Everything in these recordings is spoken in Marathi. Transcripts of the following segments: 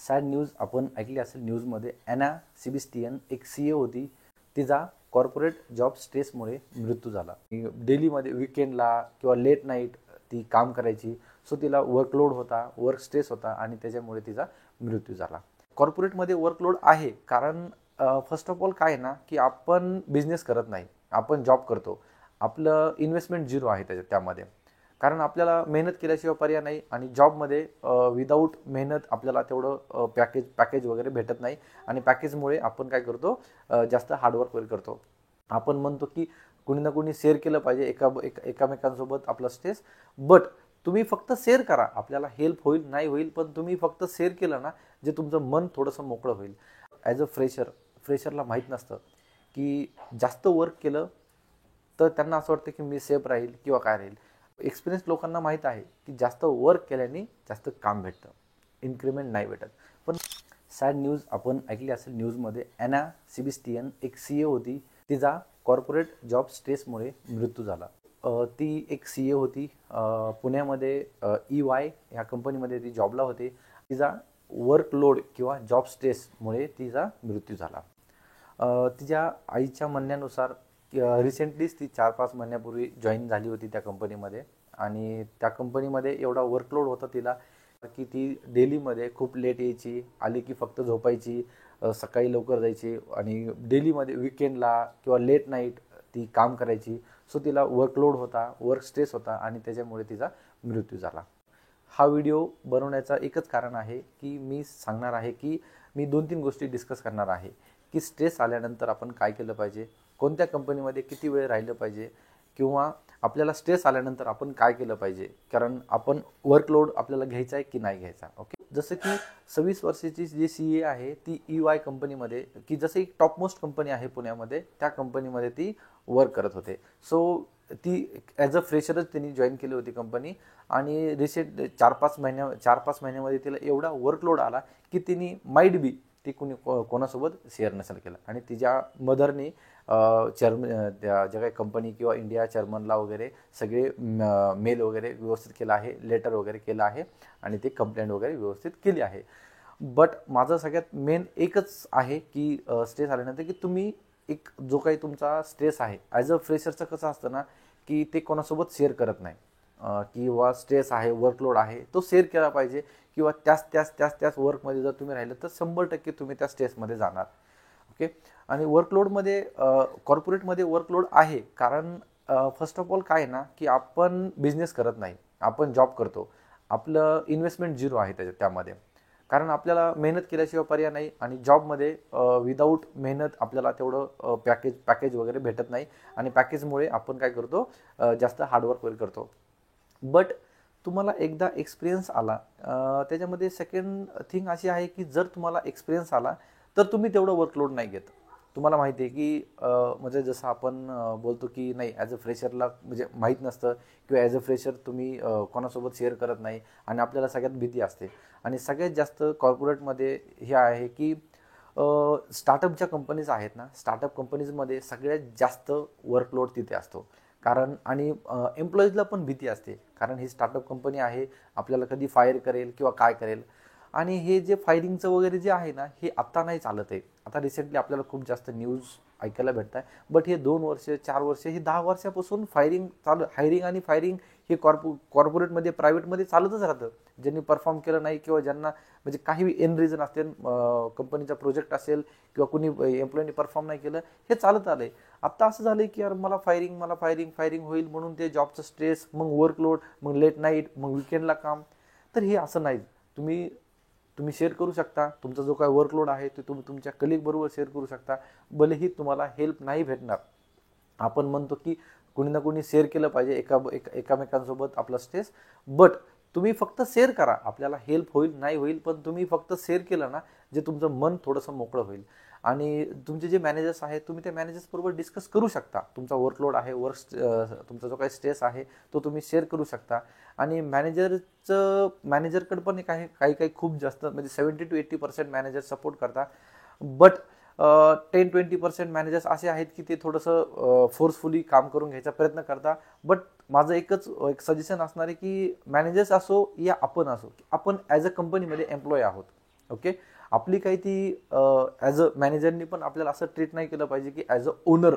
सॅड न्यूज आपण ऐकली असेल. न्यूजमध्ये ॲना सेबॅस्टियन एक CEO होती. तिचा कॉर्पोरेट जॉब स्ट्रेसमुळे मृत्यू झाला. डेलीमध्ये वीकेंडला किंवा लेट नाईट ती काम करायची. सो तिला वर्कलोड होता, वर्क स्ट्रेस होता आणि त्याच्यामुळे तिचा मृत्यू झाला. कॉर्पोरेटमध्ये वर्कलोड आहे कारण फर्स्ट ऑफ ऑल काय आहे ना, की आपण बिझनेस करत नाही, आपण जॉब करतो. आपलं इन्व्हेस्टमेंट झिरो आहे त्यामध्ये, कारण आपल्याला मेहनत केल्याशिवाय पर्याय नाही. आणि जॉबमध्ये विदाऊट मेहनत आपल्याला तेवढं पॅकेज वगैरे भेटत नाही. आणि पॅकेजमुळे आपण काय करतो, जास्त हार्डवर्क वगैरे करतो. आपण म्हणतो की कुणी ना कुणी शेअर केलं पाहिजे एकामेकांसोबत आपला स्ट्रेस. बट तुम्ही फक्त शेअर करा, आपल्याला हेल्प होईल नाही होईल, पण तुम्ही फक्त शेअर केलं ना, जे तुमचं मन थोडंसं मोकळं होईल. ॲज अ फ्रेशरला माहीत नसतं की जास्त वर्क केलं तर त्यांना असं वाटतं की मी सेफ राहील किंवा काय राहील. एक्सपिरियन्स लोकांना माहीत आहे की जास्त वर्क केल्याने जास्त काम भेटतं, इन्क्रिमेंट नाही भेटत. पण सॅड न्यूज आपण ऐकली असेल. न्यूजमध्ये ॲना सेबॅस्टियन एक CEO होती. तिचा कॉर्पोरेट जॉब स्ट्रेसमुळे मृत्यू झाला. ती एक CEO होती. पुण्यामध्ये EY ह्या कंपनीमध्ये ती जॉबला होती. तिचा वर्कलोड किंवा जॉब स्ट्रेसमुळे तिचा मृत्यू झाला. तिच्या आईच्या म्हणण्यानुसार रिसेंटलीच ती 4-5 महिन्यापूर्वी जॉईन झाली होती त्या कंपनीमध्ये. आणि त्या कंपनीमध्ये एवढा वर्कलोड होता तिला की ती डेलीमध्ये खूप लेट यायची, आली की फक्त झोपायची, सकाळी लवकर जायची आणि डेलीमध्ये वीकेंडला किंवा लेट नाईट ती काम करायची. सो तिला वर्कलोड होता, वर्क स्ट्रेस होता आणि त्याच्यामुळे तिचा मृत्यू झाला. हा व्हिडिओ बनवण्याचं एकच कारण आहे की मी सांगणार आहे की मी 2-3 गोष्टी डिस्कस करणार आहे की स्ट्रेस आल्यानंतर आपण काय केलं पाहिजे, कोणत्या कंपनीमध्ये किती वेळ राहिलं पाहिजे, किंवा आपल्याला स्ट्रेस आल्यानंतर आपण काय केलं पाहिजे, कारण आपण वर्कलोड आपल्याला घ्यायचा आहे की नाही घ्यायचा. ओके, जसं की 26 वर्षाची जी CA आहे ती EY कंपनीमध्ये, की जसं एक टॉपमोस्ट कंपनी आहे पुण्यामध्ये, त्या कंपनीमध्ये ती वर्क करत होते. सो ती ॲज अ फ्रेशरच त्यांनी जॉईन केली होती कंपनी. आणि रिसेंट 4-5 महिन्यामध्ये तिला एवढा वर्कलोड आला की तिने माईट बी ती कोणासोबत शेअर नसेल केलं. आणि तिच्या मदरनी त्या ज्या काही कंपनी किंवा इंडिया चेअरमनला वगैरे सगळे मेल वगैरे व्यवस्थित केलं आहे, लेटर वगैरे केलं आहे आणि ते कंप्लेंट वगैरे व्यवस्थित केली आहे. बट माझं सगळ्यात मेन एकच आहे की स्ट्रेस आल्यानंतर की तुम्ही एक जो काही तुमचा स्ट्रेस आहे ॲज अ फ्रेशरचं कसं असतं ना, की ते कोणासोबत शेअर करत नाही. किंवा स्ट्रेस आहे, वर्कलोड आहे, तो शेअर केला पाहिजे. किंवा त्याच वर्कमध्ये जर तुम्ही राहिलं तर 100% तुम्ही त्या स्ट्रेसमध्ये जाणार. ओके. आणि वर्कलोडमध्ये कॉर्पोरेटमध्ये वर्कलोड आहे कारण फर्स्ट ऑफ ऑल काय आहे ना, की आपण बिझनेस करत नाही, आपण जॉब करतो. आपलं इन्व्हेस्टमेंट झिरो आहे त्यामध्ये, कारण आपल्याला मेहनत केल्याशिवाय पर्याय नाही. आणि जॉबमध्ये विदाऊट मेहनत आपल्याला तेवढं पॅकेज वगैरे भेटत नाही. आणि पॅकेजमुळे आपण काय करतो, जास्त हार्डवर्क वगैरे करतो. बट तुम्हाला एकदा एक्सपिरियन्स आला, त्याच्यामध्ये सेकंड थिंग अशी आहे की जर तुम्हाला एक्सपिरियन्स आला तर तुम्ही तेवढं वर्कलोड नाही घेत. तुम्हाला माहिती आहे की म्हणजे जसं आपण बोलतो की नाही, ॲज अ फ्रेशरला म्हणजे माहीत नसतं किंवा ॲज अ फ्रेशर तुम्ही कोणासोबत शेअर करत नाही आणि आपल्याला सगळ्यात भीती असते. आणि सगळ्यात जास्त कॉर्पोरेटमध्ये हे आहे की स्टार्टअपच्या कंपनीज आहेत ना, स्टार्टअप कंपनीजमध्ये सगळ्यात जास्त वर्कलोड तिथे असतो. कारण आणि एम्प्लॉईजला पण भीती असते, कारण ही स्टार्टअप कंपनी आहे, आपल्याला कधी फायर करेल किंवा काय करेल. आणि हे जे फायरिंगचं वगैरे जे आहे ना, हे आत्ता नाही चालत आहे. आता रिसेंटली आपल्याला खूप जास्त न्यूज ऐकायला भेटत आहे. बट हे 2 वर्ष 4 वर्ष ही 10 वर्षापासून फायरिंग चालू, हायरिंग आणि फायरिंग हे कॉर्पोरेटमध्ये प्रायव्हेटमध्ये चालतच राहतं. ज्यांनी परफॉर्म केलं नाही किंवा ज्यांना म्हणजे काही एन रिझन असते, कंपनीचा प्रोजेक्ट असेल किंवा कुणी एम्प्लॉईनी परफॉर्म नाही केलं, हे चालत आलं आहे. आत्ता असं झालं की यार मला फायरिंग होईल म्हणून ते जॉबचं स्ट्रेस, मग वर्कलोड, मग लेट नाईट, मग विकेंडला काम. तर हे असं नाही. तुम्ही शेअर करू शकता तुमचा जो काय वर्कलोड आहे ते तुम्ही तुमच्या कलिगबरोबर शेअर करू शकता. भलेही तुम्हाला हेल्प नाही भेटणार. आपण म्हणतो की कुणी ना कुणी शेअर केलं पाहिजे एकामेकांसोबत आपला स्ट्रेस. बट तुम्ही फक्त शेअर करा, आपल्याला हेल्प होईल नाही होईल, पण तुम्ही फक्त शेअर केलं ना, जे तुमचं मन थोडंसं मोकळं होईल. आणि तुमचे जे मॅनेजर्स आहेत तुम्ही त्या मॅनेजर्सबरोबर डिस्कस करू शकता. तुमचा वर्कलोड आहे, तुमचा जो काही स्ट्रेस आहे तो तुम्ही शेअर करू शकता. आणि मॅनेजरकडे पण काही खूप जास्त म्हणजे 70 to 80% मॅनेजर सपोर्ट करता. बट 10-20% मॅनेजर्स असे आहेत की ते थोडंसं फोर्सफुली काम करून घ्यायचा प्रयत्न करता. बट माझं एक सजेशन असणार आहे की मॅनेजर्स असो या आपण असो, आपण ॲज अ कंपनीमध्ये एम्प्लॉय आहोत. ओके. आपली काही ती ॲज अ मॅनेजरनी पण आपल्याला असं ट्रीट नाही केलं पाहिजे की ॲज अ ओनर.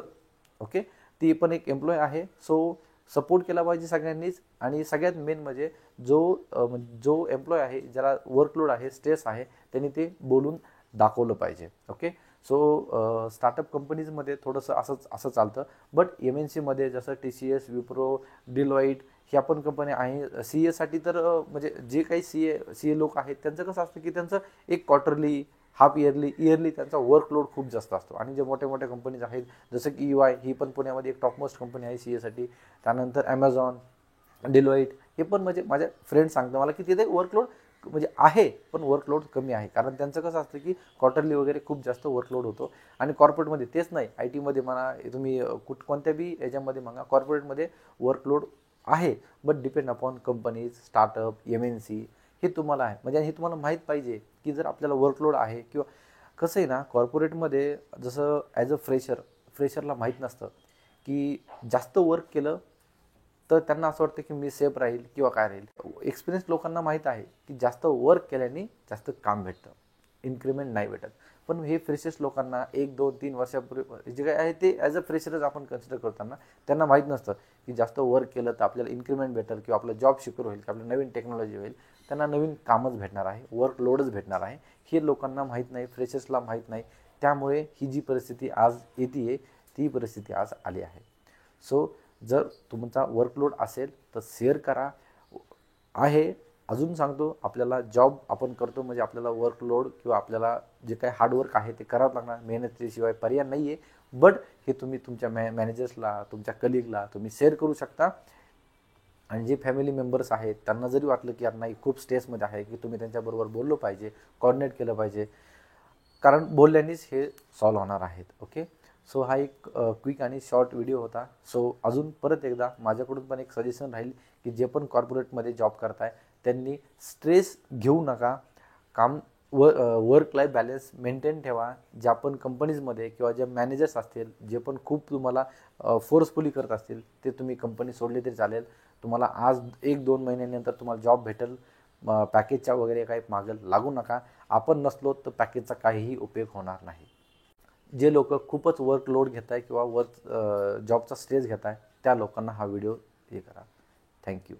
ओके. ती पण एक एम्प्लॉय आहे, सो सपोर्ट केला पाहिजे सगळ्यांनीच. आणि सगळ्यात मेन म्हणजे जो एम्प्लॉय आहे, ज्याला वर्कलोड आहे, स्ट्रेस आहे, त्यांनी ते बोलून दाखवलं पाहिजे. ओके. सो स्टार्टअप कंपनीजमध्ये थोडंसं असं चालतं. बट MNCमध्ये जसं TCS, विप्रो, डिलॉईट ह्या पण कंपन्या आहे. CA साठी तर म्हणजे जे काही सीए लोक आहेत त्यांचं कसं असतं की त्यांचं एक क्वार्टरली, हाफ इयरली त्यांचा वर्कलोड खूप जास्त असतो. आणि जे मोठ्या मोठ्या कंपनीज आहेत जसं की EY ही पण पुण्यामध्ये एक टॉपमोस्ट कंपनी आहे CA साठी. त्यानंतर ॲमेझॉन, डिलॉईट हे पण म्हणजे माझ्या फ्रेंड सांगतं मला की तिथे वर्कलोड म्हणजे आहे, पण वर्कलोड कमी आहे. कारण त्यांचं कसं असतं की क्वार्टरली वगैरे खूप जास्त वर्कलोड होतो. आणि कॉर्पोरेटमध्ये तेच नाही, IT मध्ये म्हणा, तुम्ही कोणत्या बी याच्यामध्ये म्हणा, कॉर्पोरेटमध्ये वर्कलोड आहे. But depend upon companies, startup, MNC हे तुम्हाला आहे. म्हणजे हे तुम्हाला माहीत पाहिजे की जर आपल्याला वर्कलोड आहे किंवा कसं आहे ना, कॉर्पोरेटमध्ये जसं ॲज अ फ्रेशरला माहीत नसतं की जास्त वर्क केलं तर त्यांना असं वाटतं की मी सेफ राहील किंवा काय राहील. एक्सपिरियन्स लोकांना माहीत आहे की जास्त वर्क केल्याने जास्त काम भेटतं, इन्क्रिमेंट नाही भेटत. पण हे फ्रेशर्स लोकांना 1, 2, 3 वर्षापूर्वी जे काय आहे ते ॲज अ फ्रेशरच आपण कन्सिडर करताना त्यांना माहीत नसतं की जास्त वर्क केलं तर आपल्याला इन्क्रिमेंट भेटेल किंवा आपलं जॉब सिक्युअर होईल, की आपल्याला नवीन टेक्नॉलॉजी होईल, त्यांना नवीन कामच भेटणार आहे, वर्कलोडच भेटणार आहे. हे लोकांना माहीत नाही, फ्रेशर्सला माहीत नाही. त्यामुळे ही जी परिस्थिती आज येते ती परिस्थिती आज आली आहे. सो जर तुमचा वर्कलोड असेल तर शेअर करा. आहे अजून सांगतो, आपल्याला जॉब आपण करतो म्हणजे आपल्याला वर्कलोड किंवा आपल्याला जे काही हार्डवर्क आहे ते करावं लागणार, मेहनतीशिवाय पर्याय नाही आहे. बट हे तुम्ही तुमच्या मॅनेजर्सला, तुमच्या कलिगला तुम्ही शेअर करू शकता. आणि जे फॅमिली मेंबर्स आहेत त्यांना जरी वाटलं की यार नाही खूप स्ट्रेसमध्ये आहे, की तुम्ही त्यांच्याबरोबर बोललो पाहिजे, कॉर्डिनेट केलं पाहिजे, कारण बोलल्यानेच हे सॉल्व्ह होणार आहेत. ओके. सो हा एक क्विक आणि शॉर्ट व्हिडिओ होता. सो अजून परत एकदा माझ्याकडून पण एक सजेशन राहील की जे पण कॉर्पोरेटमध्ये जॉब करताय त्यांनी स्ट्रेस घेऊ नका. काम वर्क लाईफ बॅलन्स मेंटेन ठेवा. ज्या पण कंपनीजमध्ये किंवा जे मॅनेजर्स असतील जे पण खूप तुम्हाला फोर्सफुली करत असतील ते तुम्ही कंपनी सोडली तरी चालेल. तुम्हाला आज 1-2 महिन्यानंतर तुम्हाला जॉब भेटेल. पॅकेजच्या वगैरे काही मागेल लागू नका. आपण नसलो तर पॅकेजचा काहीही उपयोग होणार नाही. जे लोक खूपच वर्कलोड घेत आहे किंवा जॉबचा स्ट्रेस घेत आहे त्या लोकांना हा व्हिडिओ हे करा. थँक्यू.